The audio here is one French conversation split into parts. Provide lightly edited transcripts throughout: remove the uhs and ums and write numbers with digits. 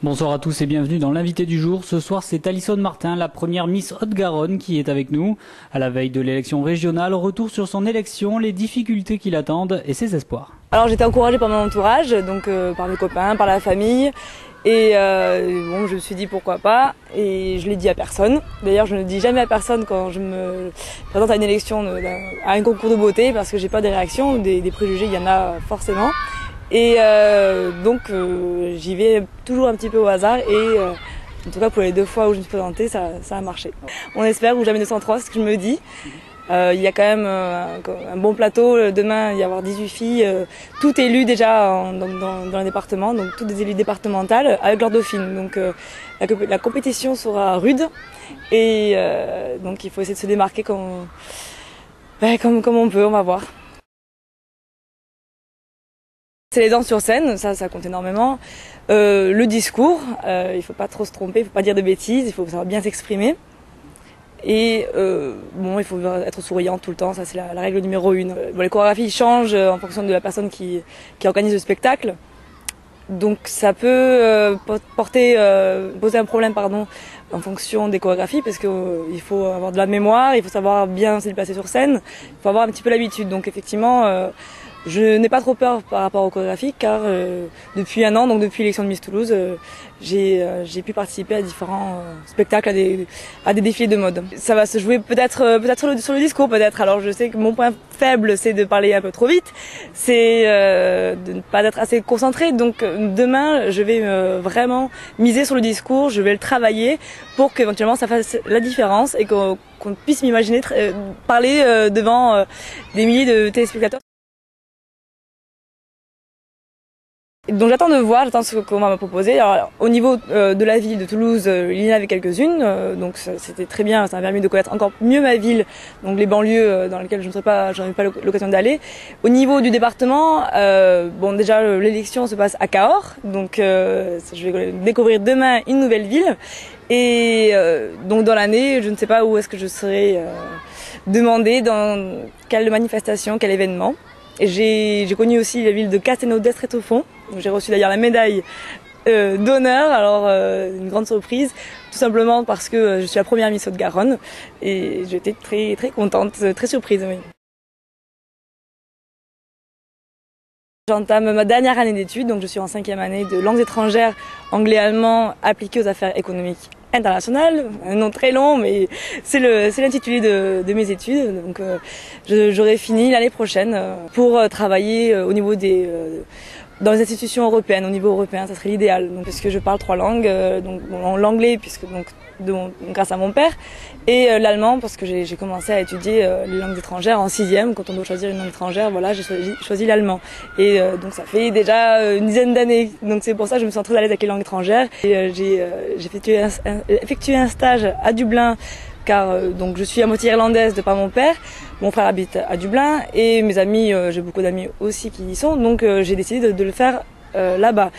Bonsoir à tous et bienvenue dans l'invité du jour. Ce soir, c'est Alison Martin, la première Miss Haute-Garonne qui est avec nous. À la veille de l'élection régionale, retour sur son élection, les difficultés qui l'attendent et ses espoirs. Alors j'étais encouragée par mon entourage, donc par mes copains, par la famille. Et bon, je me suis dit pourquoi pas, et je l'ai dit à personne. D'ailleurs, je ne le dis jamais à personne quand je me présente à une élection, à un concours de beauté, parce que j'ai pas des réactions, des préjugés, il y en a forcément. Et donc j'y vais toujours un petit peu au hasard, et en tout cas pour les 2 fois où je me suis présentée, ça a marché. On espère, ou jamais 203, c'est ce que je me dis. Il y a quand même un bon plateau. Demain, il va y avoir 18 filles, toutes élues déjà dans le département, donc toutes des élues départementales avec leur dauphine. Donc la compétition sera rude et donc il faut essayer de se démarquer comme on peut, on va voir. C'est les danses sur scène, ça compte énormément. Le discours, il faut pas trop se tromper, il faut pas dire de bêtises, il faut savoir bien s'exprimer. Et bon, il faut être souriant tout le temps, ça c'est la règle numéro 1. Bon, les chorégraphies changent en fonction de la personne qui organise le spectacle. Donc ça peut poser un problème en fonction des chorégraphies, parce qu'il faut avoir de la mémoire, il faut savoir bien se déplacer sur scène, il faut avoir un petit peu l'habitude. Donc effectivement, je n'ai pas trop peur par rapport aux chorégraphies, car depuis 1 an, donc depuis l'élection de Miss Toulouse, j'ai pu participer à différents spectacles, à des défilés de mode. Ça va se jouer peut-être sur le discours peut-être. Alors je sais que mon point faible, c'est de parler un peu trop vite, c'est de ne pas être assez concentré. Donc demain, je vais vraiment miser sur le discours, je vais le travailler pour qu'éventuellement ça fasse la différence et qu'on puisse m'imaginer parler devant des milliers de téléspectateurs. Donc j'attends de voir, j'attends ce qu'on va me proposer. Alors, au niveau de la ville de Toulouse, il y en avait quelques-unes, donc c'était très bien, ça m'a permis de connaître encore mieux ma ville, donc les banlieues dans lesquelles je n'aurais pas l'occasion d'aller. Au niveau du département, bon déjà l'élection se passe à Cahors, donc je vais découvrir demain une nouvelle ville, et donc dans l'année, je ne sais pas où est-ce que je serai demandée, dans quelle manifestation, quel événement. J'ai connu aussi la ville de Castelnau d'Estrétoufon. J'ai reçu d'ailleurs la médaille d'honneur, alors une grande surprise, tout simplement parce que je suis la première Miss Haute-Garonne et j'étais très très contente, très surprise. Oui. J'entame ma dernière année d'études, donc je suis en 5e année de langues étrangères, anglais-allemand appliqué aux affaires économiques internationales. Un nom très long, mais c'est l'intitulé de mes études. Donc j'aurai fini l'année prochaine pour travailler au niveau dans les institutions européennes, au niveau européen, ça serait l'idéal. Donc parce que je parle 3 langues, donc l'anglais puisque grâce à mon père, et l'allemand parce que j'ai commencé à étudier les langues étrangères en 6e. Quand on doit choisir une langue étrangère, voilà, j'ai choisi l'allemand. Et donc ça fait déjà une dizaine d'années. Donc c'est pour ça que je me sens très à l'aise avec les langues étrangères. Et j'ai effectué un stage à Dublin, car donc je suis à moitié irlandaise de par mon père. Mon frère habite à Dublin et mes amis, j'ai beaucoup d'amis aussi qui y sont, donc j'ai décidé de le faire là-bas.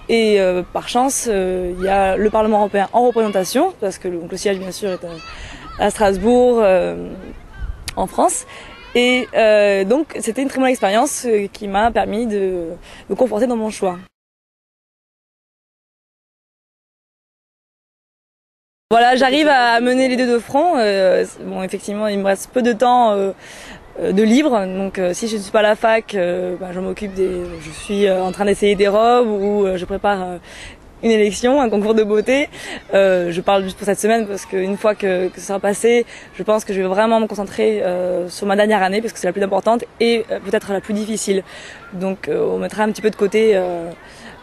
Et par chance, il y a le Parlement européen en représentation, parce que le siège bien sûr est à Strasbourg, en France. Et donc c'était une très bonne expérience qui m'a permis de me conforter dans mon choix. Voilà, j'arrive à mener les 2 de front. Bon, effectivement, il me reste peu de temps de libre, donc si je ne suis pas à la fac, je m'occupe je suis en train d'essayer des robes ou je prépare une élection, un concours de beauté. Je parle juste pour cette semaine parce qu'une fois que ça sera passé, je pense que je vais vraiment me concentrer sur ma dernière année parce que c'est la plus importante et peut-être la plus difficile. Donc on mettra un petit peu de côté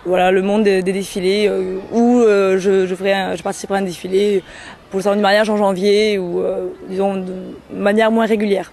voilà, le monde des défilés où je participerai à un défilé pour le salon du mariage en janvier ou disons de manière moins régulière.